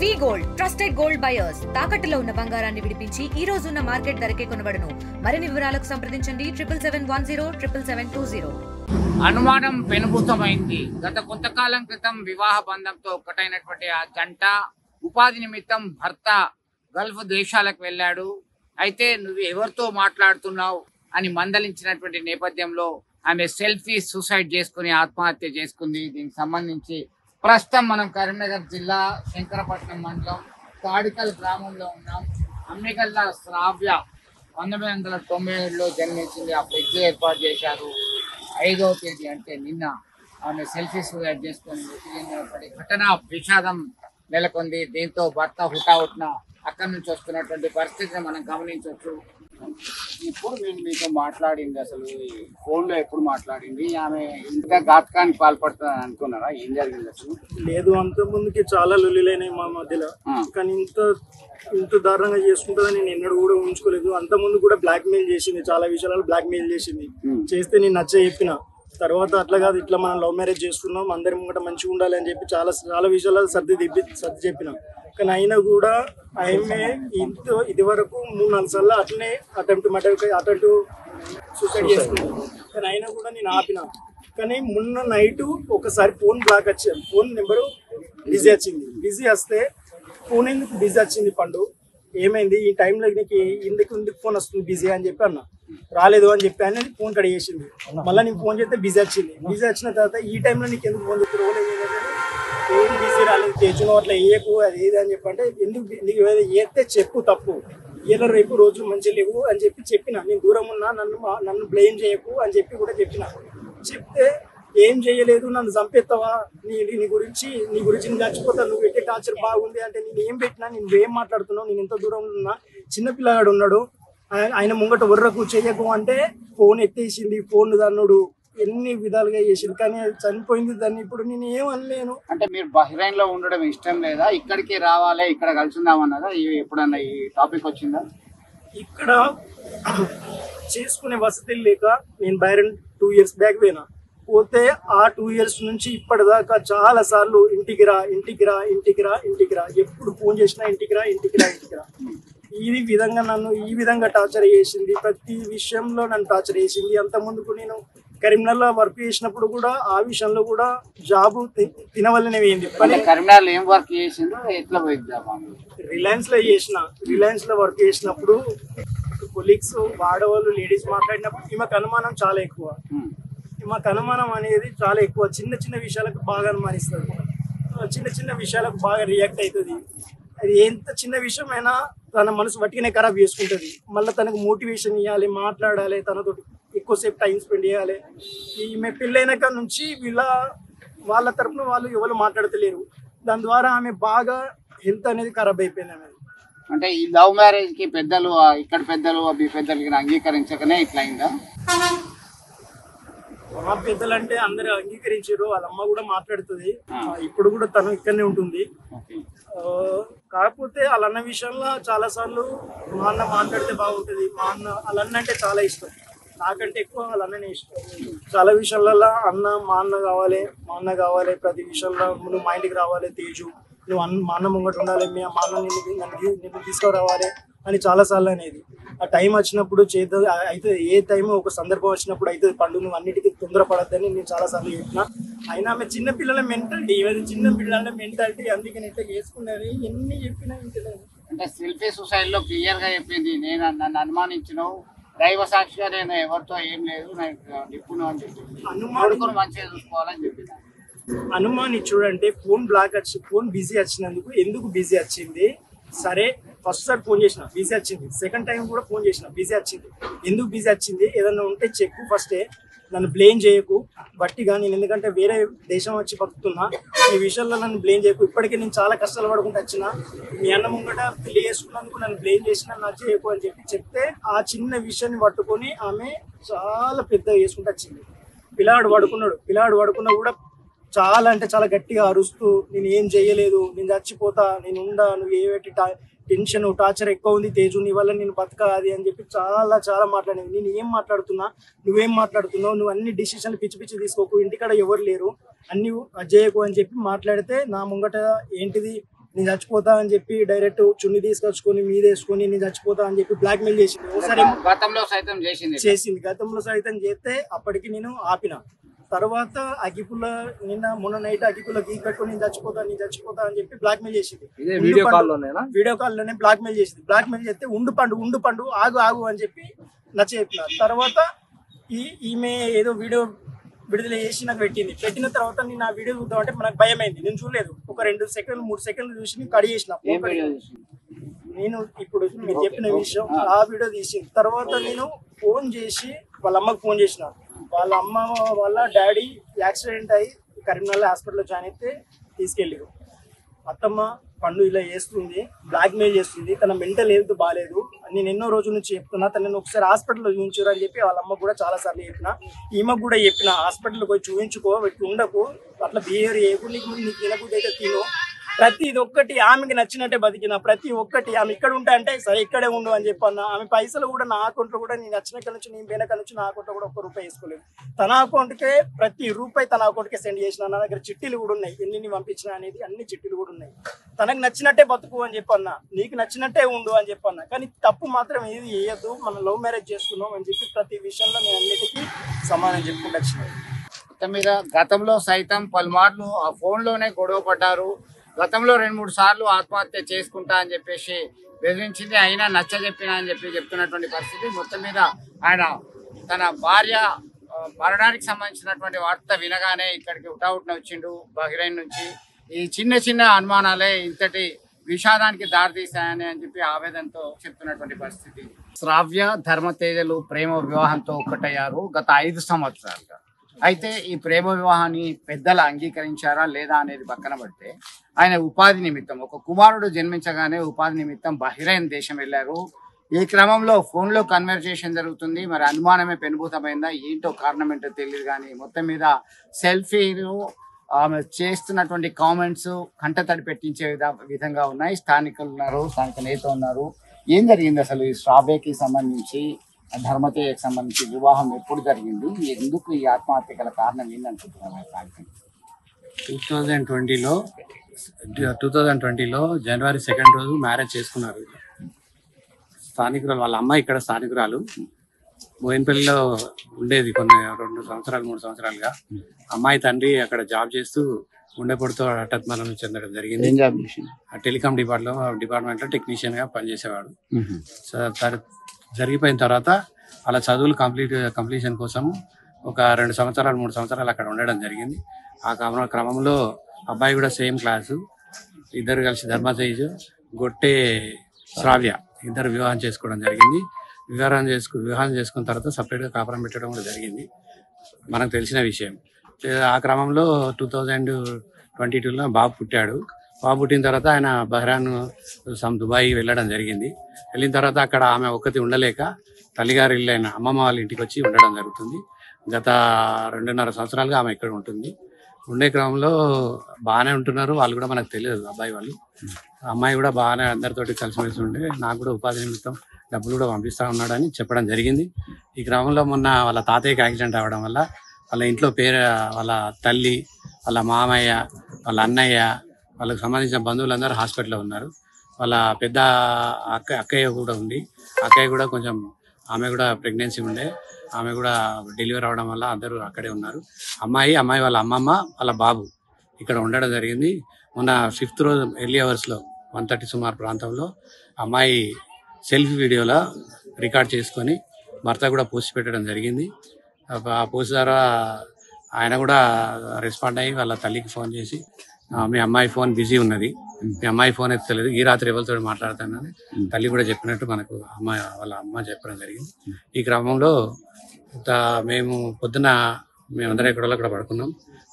వి gold trusted gold buyers తాకట్టులో ఉన్న బంగారాన్ని విడిపించి ఈ రోజు ఉన్న మార్కెట్ ధరకే కొనబడును. మరిన్ని వివరాలకు సంప్రదించండి 77107720. అనుమానం పెనుభూతమైంది. గత కొంతకాలం క్రితం వివాహ బంధంతో ఒక్కటైనటువంటి ఆ జంట ఉపాధి నిమిత్తం భర్త గల్ఫ్ దేశాలకు వెళ్ళాడు. అయితే నువ్వు ఎవరితో మాట్లాడుతున్నావు అని మందలించినటువంటి నేపథ్యంలో ఆమె సెల్ఫీ సూసైడ్ చేసుకుని ఆత్మహత్య చేసుకుంది. దీనికి సంబంధించి ప్రస్తుతం మనం కరీంనగర్ జిల్లా శంకరపట్నం మండలం తాడికల్ గ్రామంలో ఉన్నాం. అమ్మిగల్ల శ్రావ్య 1997లో జన్మించింది. అప్పుడు ఎగ్జామ్ ఏర్పాటు చేశారు. 5వ తేదీ అంటే నిన్న ఆమె సెల్ఫీ సూసైడ్ చేసుకుని ఘటన విషాదం నెలకొంది. దీంతో భర్త హుటాహుట్న అక్కడి నుంచి వస్తున్నటువంటి పరిస్థితిని మనం గమనించవచ్చు. ఇప్పుడు నేను మీతో మాట్లాడింది అసలు ఫోన్లో ఎప్పుడు మాట్లాడింది? ఆమె ఇంత ఘాతకానికి పాల్పడుతుందని అనుకున్నారా? ఏం జరిగింది అసలు? లేదు, అంత ముందుకి చాలా లొల్లిలైనాయి మా మధ్యలో, కానీ ఇంత దారుణంగా చేసుకుంటుందని నేను ఎన్నడూ కూడా ఉంచుకోలేదు. అంత ముందు కూడా బ్లాక్ మెయిల్ చేసింది, చాలా విషయాలు బ్లాక్ మెయిల్ చేసింది. చేస్తే నేను నచ్చ చెప్పిన తర్వాత అట్లా కాదు, ఇట్లా మనం లవ్ మ్యారేజ్ చేసుకున్నాం, అందరి ముంగట మంచిగా ఉండాలి అని చెప్పి చాలా విషయాలు సర్ది చెప్పిన. కానీ అయినా కూడా ఆమె ఇది వరకు 3-4 సార్లు అట్లనే అటెంప్ట్ సూసైడ్ చేసుకున్నాం. కానీ అయినా కూడా నేను ఆపిన. కానీ మొన్న నైట్ ఒకసారి ఫోన్ బ్లాక్ వచ్చాను, ఫోన్ నెంబరు బిజీ వచ్చింది. బిజీ వస్తే ఫోన్ ఎందుకు బిజీ వచ్చింది పండు, ఏమైంది ఈ టైంలో నీకు ఎందుకు ఫోన్ వస్తుంది బిజీ అని చెప్పి అన్న. రాలేదు అని చెప్పి అనేది ఫోన్ కట్ చేసింది. మళ్ళీ నీకు ఫోన్ చేస్తే బిజీ వచ్చింది. బిజీ వచ్చిన తర్వాత ఈ టైంలో నీకు ఎందుకు ఫోన్ చెప్తారు, ఏం బిజీ రాలేదు తెచ్చుకో అట్లా వేయకు అది ఏది అని చెప్పి అంటే, ఎందుకు నీకు వేస్తే చెప్పు, తప్పు ఇలా రేపు రోజులు మంచి లేవు అని చెప్పిన. నేను దూరం ఉన్నా, నన్ను బ్లేమ్ చేయకు అని చెప్పి కూడా చెప్పిన. చెప్తే ఏం చేయలేదు, నన్ను చంపేస్తావా, నీ గురించి నేను చచ్చిపోతా, నువ్వు పెట్టే టార్చర్ బాగుంది అంటే నేను ఏం పెట్టినా, నువ్వేం మాట్లాడుతున్నావు, నేను ఎంత దూరం ఉన్నా, చిన్నపిల్లగాడు ఉన్నాడు, ఆయన ముంగట ఉర్రకు చేయకు అంటే ఫోన్ ఎత్తేసింది. ఫోన్ దన్నుడు ఎన్ని విధాలుగా చేసింది, కానీ చనిపోయింది. దాన్ని ఇప్పుడు నేను ఏమనలేను. అంటే మీరు బహ్రెయిన్ లో ఉండడం ఇష్టం లేదా? ఇక్కడికి రావాలి, ఇక్కడ కలిసిందాం అన్నదా? ఎప్పుడన్నా ఈ టాపిక్ వచ్చిందా? ఇక్కడ చేసుకునే వసతులు లేక నేను బైరన్ 2 years బ్యాక్ పోతే ఆ 2 years నుంచి ఇప్పటిదాకా చాలా సార్లు ఇంటికి రా ఎప్పుడు ఫోన్ చేసినా ఇంటికి రా. ఈ విధంగా నన్ను టార్చర్ చేసింది. ప్రతి విషయంలో నన్ను టార్చర్ చేసింది. అంత ముందుకు నేను కరీంనగర్లో వర్క్ చేసినప్పుడు కూడా ఆ విషయంలో కూడా జాబ్ తినవల్లనే పోయింది. కరీంనగర్లో ఏం వర్క్ చేసిందో, ఎట్లా పోయింది? రిలయన్స్ లో వర్క్ చేసినప్పుడు కొలీగ్స్ ఆడవాళ్ళు లేడీస్ మాట్లాడినప్పుడు ఈమెకు అనుమానం చాలా ఎక్కువ. ఈమెకు అనుమానం అనేది చాలా ఎక్కువ. చిన్న విషయాలకు బాగా అనుమానిస్తుంది, చిన్న విషయాలకు బాగా రియాక్ట్ అవుతుంది. అది ఎంత చిన్న విషయమైనా తన మనసు వట్టిగానే ఖరాబ్ చేసుకుంటుంది. మళ్ళీ తనకు మోటివేషన్ ఇవ్వాలి, మాట్లాడాలి, తనతో ఎక్కువసేపు టైం స్పెండ్ చేయాలి. ఈమె పెళ్ళైనాక నుంచి వాళ్ళ తరఫున వాళ్ళు ఎవరు మాట్లాడతలేరు. దాని ద్వారా ఆమె బాగా హెల్త్ అనేది ఖరాబ్ అయిపోయింది. ఆమె అంటే ఈ లవ్ మ్యారేజ్ కి పెద్దలు, ఇక్కడ పెద్దలు, మీ పెద్దలకి అంగీకరించకనే ఇట్లా అయిందా? మా పెద్దలు అంటే అందరూ అంగీకరించారు. వాళ్ళ అమ్మ కూడా మాట్లాడుతుంది, ఇప్పుడు కూడా తను ఇక్కడనే ఉంటుంది. కాకపోతే వాళ్ళ అన్న విషయంలో చాలా సార్లు మా అన్న మాట్లాడితే బాగుంటుంది, మా అన్న వాళ్ళ అన్న అంటే చాలా ఇష్టం, నాకంటే ఎక్కువ వాళ్ళ అన్ననే ఇష్టం. చాలా విషయాలలో మా అన్న కావాలి, ప్రతి విషయంలో నువ్వు మా ఇంటికి రావాలి తేజు, నువ్వు మా అన్న ముంగట ఉండాలి, మా అన్న నిన్ను తీసుకురావాలి అని చాలాసార్లు అనేది. ఆ టైం వచ్చినప్పుడు చేద్దాం అయితే, ఏ టైం ఒక సందర్భం వచ్చినప్పుడు అయితే పండు, నువ్వు అన్నిటికీ తొందరపడద్దని నేను చాలాసార్లు చెప్పిన. అయినా ఆమె చిన్నపిల్లల మెంటాలిటీ, అందుకని ఇట్లా చేసుకున్నది ఎన్ని చెప్పినా ఇంటలేదు. అంటే సెల్ఫీ సూసైడ్ లో క్లియర్ గా చెప్పింది, నన్ను అనుమానించినావు, దైవ సాక్షిగా నేను ఎవరితో ఏం లేదు, నాకు నిప్పును అని చెప్పింది, అనుమానుకుని మంచిగా చూసుకోవాలని చెప్పింది. అనుమానించుడు అంటే ఫోన్ బిజీ వచ్చినందుకు, ఎందుకు బిజీ వచ్చింది, సరే ఫస్ట్ సార్ ఫోన్ చేసిన బిజీ వచ్చింది, సెకండ్ టైం కూడా ఫోన్ చేసిన బిజీ వచ్చింది, ఎందుకు బిజీ వచ్చింది, ఏదన్నా ఉంటే చెప్పు, ఫస్టే నన్ను బ్లేమ్ చేయకు బట్టిగా. నేను ఎందుకంటే వేరే దేశం వచ్చి బతుకుతున్నా, ఈ విషయంలో నన్ను బ్లేమ్ చేయకు. ఇప్పటికే నేను చాలా కష్టాలు పడుకుంటూ వచ్చిన, మీ అన్న ముంగట పెళ్లి చేసుకున్నందుకు నన్ను బ్లేమ్ చేసిన, నాకు చేయకు అని చెప్తే ఆ చిన్న విషయాన్ని పట్టుకొని ఆమె చాలా పెద్దగా చేసుకుంటూ వచ్చింది. పిల్లాడు పడుకున్నా కూడా చాలా అంటే చాలా గట్టిగా అరుస్తూ, నేను ఏం చేయలేదు, నేను చచ్చిపోతా, నేను నువ్వు ఏమిటి టెన్షన్ టార్చర్ ఎక్కువ ఉంది తేజు, నీ వల్ల నేను బతకాది అని చెప్పి చాలా మాట్లాడేది. నేను ఏం మాట్లాడుతున్నా, నువ్వేం మాట్లాడుతున్నావు, నువ్వు అన్ని డిసిషన్లు పిచ్చి తీసుకోకు, ఇంటికాడ ఎవరు లేరు, అన్ని అజయ్యకు అని చెప్పి మాట్లాడితే, నా ముంగట ఏంటిది నేను చచ్చిపోతా అని చెప్పి డైరెక్ట్ చున్ని తీసుకొచ్చుకొని మీద వేసుకొని నేను చచ్చిపోతా అని చెప్పి బ్లాక్ మెయిల్ చేసింది. ఒకసారి గతంలో సైతం చేసింది. గతంలో సైతం చేస్తే అప్పటికి నేను ఆపిన. తర్వాత అగిపుల్ల మొన్న నైట్ అగిపుల్ల గీ పెట్టుకుని నేను చచ్చిపోతా అని చెప్పి బ్లాక్ మెయిల్ చేసింది. వీడియో కాల్లోనే బ్లాక్ మెయిల్ చేసింది. బ్లాక్ మెయిల్ చేస్తే ఉండు పండు ఆగు అని చెప్పి నచ్చ చెప్పిన. తర్వాత ఈమె ఏదో వీడియో విడుదల చేసి నాకు పెట్టిన తర్వాత నేను ఆ వీడియో చూద్దామంటే మనకు భయం అయింది. నేను చూడలేదు. ఒక 2 సెకండ్లు 3 సెకండ్లు చూసి నేను కడి చేసిన. నేను ఇప్పుడు మీరు చెప్పిన విషయం ఆ వీడియో తీసిన తర్వాత నేను ఫోన్ చేసి వాళ్ళ అమ్మకు ఫోన్ చేసిన. వాళ్ళ అమ్మ వాళ్ళ డాడీ యాక్సిడెంట్ అయ్యి కరీంనగర్ హాస్పిటల్లో జాయిన్ అయితే తీసుకెళ్ళారు. అత్తమ్మ పండు ఇలా చేస్తుంది, బ్లాక్ మెయిల్ చేస్తుంది, తన మెంటల్ హెల్త్ బాగాలేదు, నేను ఎన్నో రోజుల నుంచి చెప్తున్నా, తనని ఒకసారి హాస్పిటల్లో చూపించారు అని చెప్పి వాళ్ళ అమ్మ కూడా చాలా సార్లు చెప్పిన. ఈమెకు కూడా చెప్పిన హాస్పిటల్కి పోయి చూపించుకో, ఉండకు, అట్లా బిహేవియర్ చేయకు, నీకు తినకూడదు అయితే తిను, ప్రతి ఒక్కటి ఆమెకి నచ్చినట్టే బతికిన, ప్రతి ఒక్కటి ఆమె ఇక్కడ ఉంటా అంటే సరే ఇక్కడే ఉండు అని చెప్పన్న. ఆమె పైసలు కూడా నా అకౌంట్లో కూడా నేను నచ్చినక్కడ నుంచి నేను పోయినక్కడ నుంచి నా అకౌంట్లో కూడా ₹1 వేసుకోలేదు. తన అకౌంట్కే ప్రతి రూపాయి తన అకౌంట్కే సెండ్ చేసిన. నా దగ్గర చిట్టీలు కూడా ఉన్నాయి, ఎన్ని పంపించిన అనేది అన్ని చిట్టీలు కూడా ఉన్నాయి. తనకు నచ్చినట్టే బతుకు అని చెప్పన్నా, నీకు నచ్చినట్టే ఉండు అని చెప్పన్నా. కానీ తప్పు మాత్రం ఏది వేయద్దు, మనం లవ్ మ్యారేజ్ చేసుకున్నాం అని చెప్పి ప్రతి విషయంలో నేను అన్నిటికీ సమానం చెప్పుకుంటూ వచ్చినాను. మొత్తం మీద గతంలో సైతం పలుమార్లు ఆ ఫోన్లోనే గొడవ పడ్డారు. గతంలో 2-3 సార్లు ఆత్మహత్య చేసుకుంటా అని చెప్పేసి బెదిరించింది, అయినా నచ్చ చెప్పినా అని చెప్తున్నటువంటి పరిస్థితి. మొత్తం మీద ఆయన తన భార్య మరణానికి సంబంధించినటువంటి వార్త వినగానే ఇక్కడికి ఉటావుట్న వచ్చిండు బహ్రెయిన్ నుంచి. ఈ చిన్న అనుమానాలే ఇంతటి విషాదానికి దారితీస్తాయని అని చెప్పి ఆవేదనతో చెప్తున్నటువంటి పరిస్థితి. శ్రావ్య ధర్మతేజలు ప్రేమ వివాహంతో ఒక్కటయ్యారు గత 5 సంవత్సరాలుగా. అయితే ఈ ప్రేమ వివాహాన్ని పెద్దలు అంగీకరించారా లేదా అనేది పక్కన పడితే, ఆయన ఉపాధి నిమిత్తం ఒక కుమారుడు జన్మించగానే ఉపాధి నిమిత్తం బహ్రెయిన్ దేశం వెళ్ళారు. ఈ క్రమంలో ఫోన్లో కన్వర్జేషన్ జరుగుతుంది. మరి అనుమానమే పెనుభూతమైందా ఏంటో కారణం ఏంటో తెలియదు. కానీ మొత్తం మీద సెల్ఫీలు ఆమె చేస్తున్నటువంటి కామెంట్స్ కంటతడి పెట్టించే విధంగా ఉన్నాయి. స్థానికులు ఉన్నారు, స్థానిక నేత ఉన్నారు. ఏం జరిగింది అసలు ఈ శ్రావ్యకి సంబంధించి, ధర్మతేజకి సంబంధించి వివాహం ఎప్పుడు జరిగింది, ఎందుకు ఈ ఆత్మహత్య గల కారణం ఏంటనుకుంటున్నారు? 2020లో జనవరి 2 రోజు మ్యారేజ్ చేసుకున్నారు. స్థానికురాలు వాళ్ళ అమ్మ ఇక్కడ స్థానికురాలు మోయిన్పల్లిలో ఉండేది కొన్ని 2 సంవత్సరాలు 3 సంవత్సరాలుగా. అమ్మాయి తండ్రి అక్కడ జాబ్ చేస్తూ గుండెపోటుతో హఠాత్ మరణం చెందడం జరిగింది. టెలికాం డిపార్ట్మెంట్లో టెక్నీషియన్ గా పనిచేసేవాడు. జరిగిపోయిన తర్వాత అలా చదువులు కంప్లీషన్ కోసం ఒక 2 సంవత్సరాలు 3 సంవత్సరాలు అక్కడ ఉండడం జరిగింది. ఆ క్రమంలో అబ్బాయి కూడా సేమ్ క్లాసు, ఇద్దరు కలిసి ధర్మతేజ్ గొట్టే శ్రావ్య ఇద్దరు వివాహం చేసుకోవడం జరిగింది. వివాహం చేసుకున్న తర్వాత సపరేట్గా కాపురం పెట్టడం కూడా జరిగింది, మనకు తెలిసిన విషయం. ఆ క్రమంలో 2022లో బాబు పుట్టాడు. బాబు పుట్టిన తర్వాత ఆయన బహ్రాన్ దుబాయ్ వెళ్ళడం జరిగింది. వెళ్ళిన తర్వాత అక్కడ ఆమె ఒక్కతి ఉండలేక తల్లిగారు ఇల్లైన అమ్మమ్మ వాళ్ళ ఇంటికి వచ్చి ఉండడం జరుగుతుంది. గత 2.5 సంవత్సరాలుగా ఆమె ఇక్కడ ఉంటుంది. ఉండే క్రమంలో బాగానే ఉంటున్నారు, వాళ్ళు కూడా మనకు తెలియదు అబ్బాయి వాళ్ళు. అమ్మాయి కూడా బాగానే అందరితోటి కలిసిమెలిసి ఉండే, నాకు కూడా ఉపాధి నిమిత్తం డబ్బులు కూడా పంపిస్తా ఉన్నాడని చెప్పడం జరిగింది. ఈ క్రమంలో మొన్న వాళ్ళ తాతయ్యకి యాక్సిడెంట్ అవ్వడం వల్ల వాళ్ళ ఇంట్లో వాళ్ళ తల్లి, వాళ్ళ మామయ్య, వాళ్ళ అన్నయ్య, వాళ్ళకి సంబంధించిన బంధువులందరూ హాస్పిటల్లో ఉన్నారు. వాళ్ళ పెద్ద అక్కయ్య కూడా ఉంది. అక్కయ్య కూడా కొంచెం ఆమె కూడా ప్రెగ్నెన్సీ ఉండే, ఆమె కూడా డెలివరీ అవ్వడం వల్ల అందరూ అక్కడే ఉన్నారు. అమ్మాయి వాళ్ళ అమ్మమ్మ, వాళ్ళ బాబు ఇక్కడ ఉండడం జరిగింది. మొన్న 5th రోజు ఎర్లీ అవర్స్లో 1:30 సుమారు ప్రాంతంలో అమ్మాయి సెల్ఫీ వీడియోలో రికార్డ్ చేసుకొని భర్త కూడా పోస్ట్ పెట్టడం జరిగింది. ఆ పోస్ట్ ద్వారా ఆయన కూడా రెస్పాండ్ అయ్యి వాళ్ళ తల్లికి ఫోన్ చేసి, మీ అమ్మాయి ఫోన్ బిజీ ఉన్నది, మీ అమ్మాయి ఫోన్ ఎత్తలేదు, ఈ రాత్రి ఎవరితో మాట్లాడుతానని తల్లి కూడా చెప్పినట్టు మనకు వాళ్ళ అమ్మ చెప్పడం జరిగింది. ఈ క్రమంలో మేము పొద్దున మేమందరం ఎక్కడో అక్కడ పడుకున్నాం.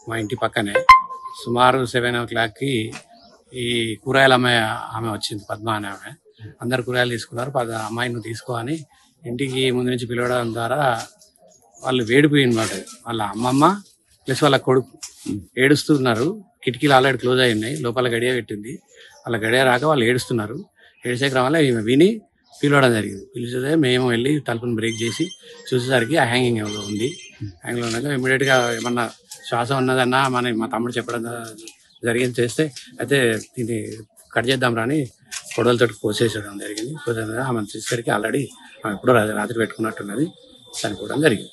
మా ఇంటి పక్కనే సుమారు 7 o'clockకి ఈ కూరగాయల ఆమె వచ్చింది, పద్మ అనే ఆమె. అందరు కూరగాయలు తీసుకున్నారు. అమ్మాయిని తీసుకో అని ఇంటికి ముందు నుంచి పిలవడం ద్వారా వాళ్ళు వేడిపోయినమాట. వాళ్ళ అమ్మమ్మ ప్లస్ వాళ్ళ కొడుకు ఏడుస్తున్నారు. కిటికీలు ఆల్రెడీ క్లోజ్ అయి ఉన్నాయి, లోపల గడియ పెట్టింది. వాళ్ళ గడియ రాక వాళ్ళు ఏడుస్తున్నారు. ఏడిసే క్రమంలో ఈమె విని పిలవడం జరిగింది. పిలిచేదే మేము వెళ్ళి తలుపుని బ్రేక్ చేసి చూసేసరికి ఆ హ్యాంగింగ్ ఉంది. హ్యాంగింగ్లో ఉన్నాక ఇమీడియట్గా ఏమన్నా శ్వాస ఉన్నదన్నా మా తమ్ముడు చెప్పడం జరిగింది. చేస్తే అయితే దీన్ని కట్ చేద్దాం రాని గొడవలతో కోసేయడం జరిగింది. కోసేయడం ఆమెను తీసుకెళ్ళి ఆల్రెడీ ఆమె ఎప్పుడో రాత్రి పెట్టుకున్నట్టున్నది, చనిపోవడం జరిగింది.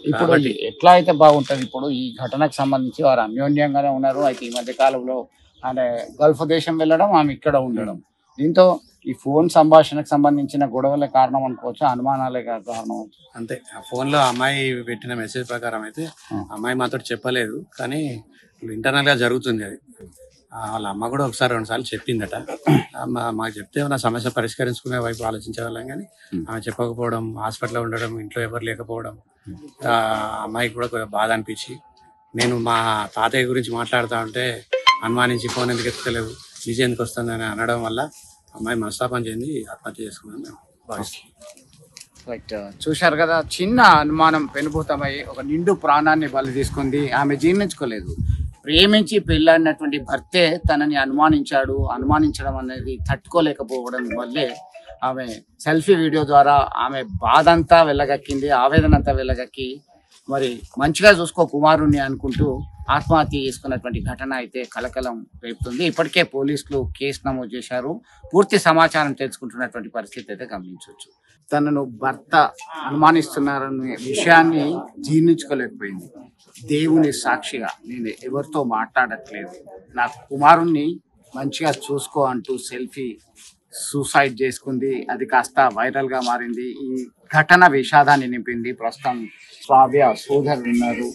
ఇప్పుడు ఎట్లా అయితే బాగుంటుంది? ఇప్పుడు ఈ ఘటనకు సంబంధించి వారు అన్యోన్యంగానే ఉన్నారు. అయితే ఈ మధ్య కాలంలో అంటే గల్ఫ్ దేశం వెళ్ళడం, ఆమె ఇక్కడ ఉండడం, దీంతో ఈ ఫోన్ సంభాషణకు సంబంధించిన గొడవలే కారణం అనుకోవచ్చు, అనుమానాలే కారణం అంతే. ఆ ఫోన్లో అమ్మాయి పెట్టిన మెసేజ్ ప్రకారం అయితే అమ్మాయి మాతో చెప్పలేదు, కానీ ఇంటర్నల్గా జరుగుతుంది అది. వాళ్ళ అమ్మ కూడా ఒకసారి 2 సార్లు చెప్పిందట. మాకు చెప్తే నా సమస్య పరిష్కరించుకునే వైపు ఆలోచించే వాళ్ళం, కానీ ఆమె చెప్పకపోవడం, హాస్పిటల్లో ఉండడం, ఇంట్లో ఎవరు లేకపోవడం, అమ్మాయికి కూడా కొంచెం బాధ అనిపించి, నేను మా తాతయ్య గురించి మాట్లాడుతూ ఉంటే అనుమానించి ఫోన్ ఎందుకు ఎత్తుకోలేవు, ఈజీ ఎందుకు వస్తుందని అనడం వల్ల అమ్మాయి మనస్తాపం చెంది ఆత్మహత్య చేసుకున్నాను మేము భావిస్తున్నాం. రైట్, చూశారు కదా, చిన్న అనుమానం పెనుభూతమై ఒక నిండు ప్రాణాన్ని బలి తీసుకుంది. ఆమె జీర్ణించుకోలేదు. ప్రేమించి పెళ్ళాడినటువంటి భర్తే తనని అనుమానించడం అనేది తట్టుకోలేకపోవడం వల్లే ఆమె సెల్ఫీ వీడియో ద్వారా ఆమె బాధ అంతా వెళ్ళగక్కింది, ఆవేదన అంతా వెళ్ళగక్కి మరి మంచిగా చూసుకో కుమారుణ్ణి అనుకుంటూ ఆత్మహత్య చేసుకున్నటువంటి ఘటన అయితే కలకలం రేపుతుంది. ఇప్పటికే పోలీసులు కేసు నమోదు చేశారు. పూర్తి సమాచారం తెలుసుకుంటున్నటువంటి పరిస్థితి అయితే గమనించవచ్చు. తనను భర్త అనుమానిస్తున్నారనే విషయాన్ని జీర్ణించుకోలేకపోయింది. దేవుని సాక్షిగా నేను ఎవరితో మాట్లాడట్లేదు, నా కుమారుణ్ణి మంచిగా చూసుకో అంటూ సెల్ఫీ సూసైడ్ చేసుకుంది. అది కాస్త వైరల్గా మారింది. ఈ ఘటన విషాదాన్ని నింపింది. ప్రస్తుతం శ్రావ్య సోదరులు ఉన్నారు.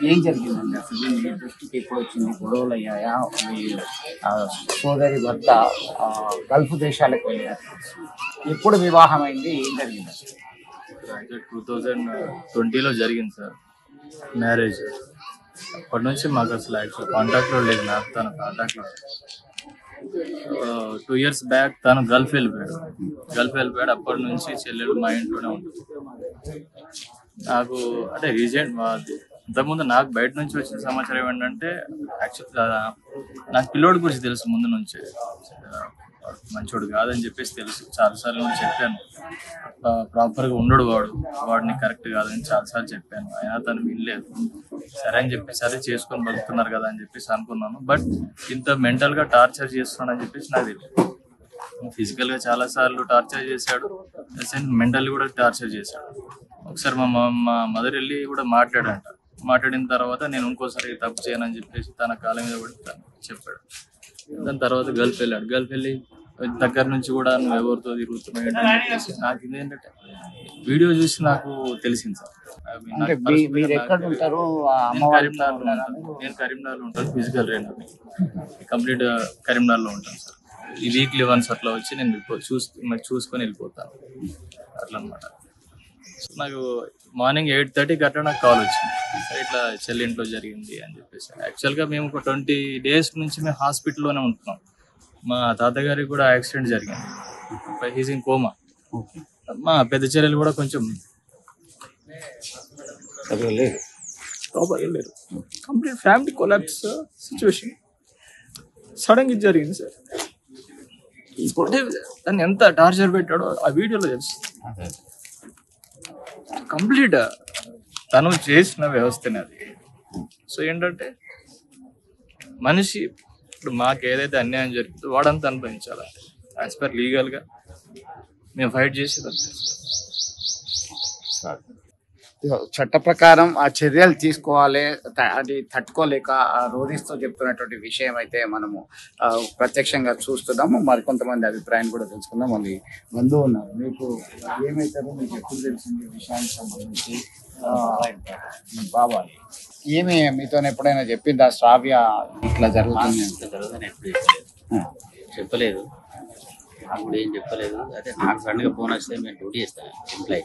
ఏం జరిగిందండి అసలు? మీ దృష్టికి ఎప్పుడు వచ్చింది? గొడవలు అయ్యాయా? మీ సోదరి భర్త గల్ఫ్ దేశాలకు వెళ్ళారు. ఎప్పుడు వివాహం అయింది? ఏం జరిగింది అసలు? 2020లో జరిగింది సార్ మ్యారేజ్. అప్పటి నుంచి మాకు అసలు యాక్చువల్ కాంటాక్ట్లో లేదు. నాకు తన కాంటాక్ట్లో 2 years బ్యాక్ తను గల్ఫ్ వెళ్ళిపోయాడు. అప్పటి నుంచి చెల్లెలు మా ఇంట్లోనే ఉంటుంది. నాకు అంటే రీసెంట్ ఇంతకుముందు నాకు బయట నుంచి వచ్చిన సమాచారం ఏంటంటే, యాక్చువల్గా నాకు పిల్లోడి గురించి తెలుసు ముందు నుంచే, మంచోడు కాదని చెప్పేసి తెలుసు. చాలాసార్లు నేను చెప్పాను, ప్రాపర్గా ఉండడు వాడిని కరెక్ట్ కాదని చాలాసార్లు చెప్పాను. అయినా తను వినలేదు. సరే అని చెప్పి సరే చేసుకొని బతుకుతున్నారు కదా అని చెప్పేసి అనుకున్నాను. బట్ ఇంత మెంటల్గా టార్చర్ చేస్తున్నాడని చెప్పేసి నాకు తెలియదు. ఫిజికల్గా చాలాసార్లు టార్చర్ చేశాడు, మెంటల్ కూడా టార్చర్ చేశాడు. ఒకసారి మా మదర్ వెళ్ళి కూడా మాట్లాడిన తర్వాత నేను ఇంకోసారి తప్పు చేయనని చెప్పేసి తన కాళ్ళ మీద కూడా చెప్పాడు. దాని తర్వాత గల్ఫ్ వెళ్ళి దగ్గర నుంచి కూడా నువ్వు ఎవరితో తిరుగుతున్నావు ఏంటని చెప్పేసి నాకు ఇదేంటంటే వీడియో చూసి నాకు తెలిసింది సార్. నేను కరీంనగర్లో ఉంటాను, ఫిజికల్ ట్రైనర్, కంప్లీట్ కరీంనగర్లో ఉంటాను సార్. ఈ వీక్లీ వన్స్ అట్లా వచ్చి నేను చూసుకొని వెళ్ళిపోతాను అట్లా అనమాట. నాకు మార్నింగ్ 8:30కి అట్లా నాకు కాల్ వచ్చింది, ఇట్లా చెల్లి ఇంట్లో జరిగింది అని చెప్పేసి. యాక్చువల్గా మేము ఒక 20 days నుంచి మేము హాస్పిటల్లోనే ఉంటున్నాం. మా తాతగారికి కూడా యాక్సిడెంట్ జరిగింది, హీజ్ ఇన్ కోమా. మా పెద్ద చెల్లెలు కూడా కొంచెం ప్రాపర్గా లేరు. కంప్లీట్ ఫ్యామిలీ కొలాప్స్ సిచ్యువేషన్ సడన్గా జరిగింది సార్. ఇప్పుడు దాన్ని ఎంత టార్చర్ పెట్టాడో ఆ వీడియోలో తెలుసు. కంప్లీట్ తను చేసిన వ్యవస్థనే అది. సో ఏంటంటే మనిషి ఇప్పుడు మాకు ఏదైతే అన్యాయం జరుగుతుందో వాడంతా అనుభవించాలి. యాజ్ పర్ లీగల్గా మేము ఫైట్ చేసేది చట్ట ప్రకారం ఆ చర్యలు తీసుకోవాలి. అది తట్టుకోలేక రోధిస్తూ చెప్తున్నటువంటి విషయం అయితే మనము ప్రత్యక్షంగా చూస్తున్నాము. మరికొంతమంది అభిప్రాయం కూడా తెలుసుకుందాం. మళ్ళీ బంధువు ఉన్నారు, మీకు ఏమైతారో మీకు ఎప్పుడు తెలిసింది విషయానికి సంబంధించి? బాబా ఏమి మీతో ఎప్పుడైనా చెప్పిందా శ్రావ్య ఇట్లా జరుగుతుంది? చెప్పలేదు, నాకు కూడా ఏం చెప్పలేదు. అదే నాకు సడన్ గా ఫోన్ వస్తే మేము డ్యూటీ చేస్తాను ఎంప్లాయీ.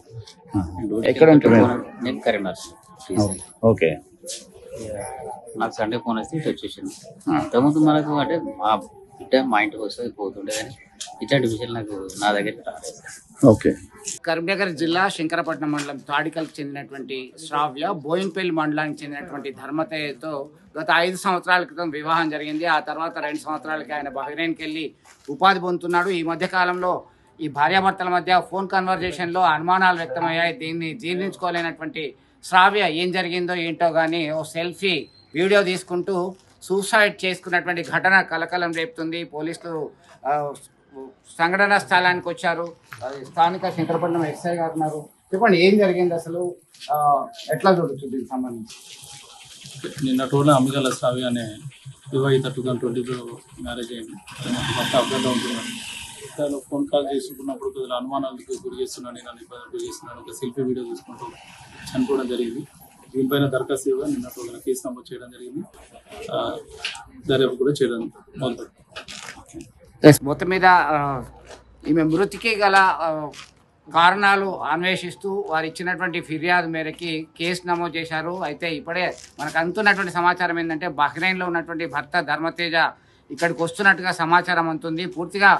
ఎక్కడ ఉంటారు? నేను కరీంనగర్. ఓకే. నాకు సడన్ గా ఫోన్ వస్తే ఇటు వచ్చేసింది. అంతకుముందు మనకు అంటే మా బిడ్డ మా ఇంటికి వస్తుంది పోతుండే, కానీ ఇట్లాంటి విషయాలు నాకు నా దగ్గరికి రాలేదు. ఓకే. కరీంనగర్ జిల్లా శంకరపట్నం మండలం తాడికల్కి చెందినటువంటి శ్రావ్య బోయిన్పల్లి మండలానికి చెందినటువంటి ధర్మతయ్యతో గత 5 సంవత్సరాల క్రితం వివాహం జరిగింది. ఆ తర్వాత 2 సంవత్సరాలకి ఆయన బహ్రెయిన్కి వెళ్ళి ఉపాధి పొందుతున్నాడు. ఈ మధ్య కాలంలో ఈ భార్యాభర్తల మధ్య ఫోన్ కన్వర్జేషన్లో అనుమానాలు వ్యక్తమయ్యాయి. దీన్ని జీర్ణించుకోలేనటువంటి శ్రావ్య ఏం జరిగిందో ఏంటో కానీ ఓ సెల్ఫీ వీడియో తీసుకుంటూ సూసైడ్ చేసుకున్నటువంటి ఘటన కలకలం రేపుతుంది. పోలీసులు సంఘటన స్థలానికి వచ్చారు. స్థానిక శంకరపట్నం ఎస్ఐ గారు ఉన్నారు. చెప్పండి, ఏం జరిగింది అసలు, ఎట్లా చూడొచ్చు దీనికి సంబంధించి? నిన్న టోర్న అమ్మిగల సావి అనే వివాహిత 2020లో మ్యారేజ్ అయింది. భర్త అబ్బాయిలో ఉంటున్నాను. తను ఫోన్ కాల్ చేసుకున్నప్పుడు కొద్దిగా అనుమానాలకు గురి చేస్తున్నాను, నన్ను ఇబ్బంది గురి చేస్తున్నాను. ఒక సెల్ఫీ వీడియో తీసుకుంటూ చనిపోవడం జరిగింది. దీనిపైన దరఖాస్తు ఇవ్వగా నిన్న టోర్న కేసు నమోదు చేయడం జరిగింది. దర్యాప్తు కూడా చేయడం మొదలుపెట్టాం. మొత్తం మీద ఈమె మృతికి గల కారణాలు అన్వేషిస్తూ వారు ఇచ్చినటువంటి ఫిర్యాదు మేరకి కేసు నమోదు చేశారు. అయితే ఇప్పుడే మనకు అందుతున్నటువంటి సమాచారం ఏంటంటే బహ్రెయిన్లో ఉన్నటువంటి భర్త ధర్మతేజ ఇక్కడికి వస్తున్నట్టుగా సమాచారం అందుతుంది. పూర్తిగా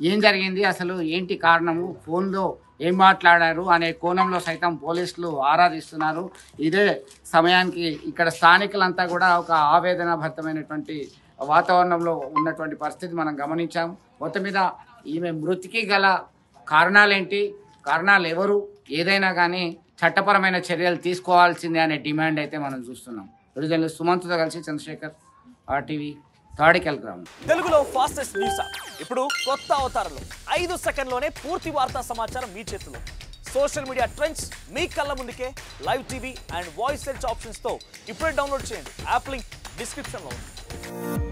ఏం జరిగింది, అసలు ఏంటి కారణము, ఫోన్లో ఏం మాట్లాడారు అనే కోణంలో సైతం పోలీసులు ఆరాధిస్తున్నారు. ఇదే సమయానికి ఇక్కడ స్థానికులంతా కూడా ఒక ఆవేదనాభరితమైనటువంటి వాతావరణంలో ఉన్నటువంటి పరిస్థితి మనం గమనించాం. మొత్తం మీద ఈమె మృతికి గల కారణాలేంటి, కారణాలు ఎవరు, ఏదైనా కానీ చట్టపరమైన చర్యలు తీసుకోవాల్సిందే అనే డిమాండ్ అయితే మనం చూస్తున్నాం. విడుదల సుమంత్తో కలిసి చంద్రశేఖర్, RTV, తాడికల్ గ్రామం. తెలుగులో ఫాస్టెస్ట్ న్యూస్ ఇప్పుడు కొత్త అవతారంలో 5 సెకండ్లోనే పూర్తి వార్తా సమాచారం మీ చేతిలో. సోషల్ మీడియా ట్రెండ్స్ మీ కళ్ళ ముందుకే live TV and voice search ఆప్షన్స్తో ఇప్పుడే డౌన్లోడ్ చేయండి. యాప్ లింక్ డిస్క్రిప్షన్లో ఉంది.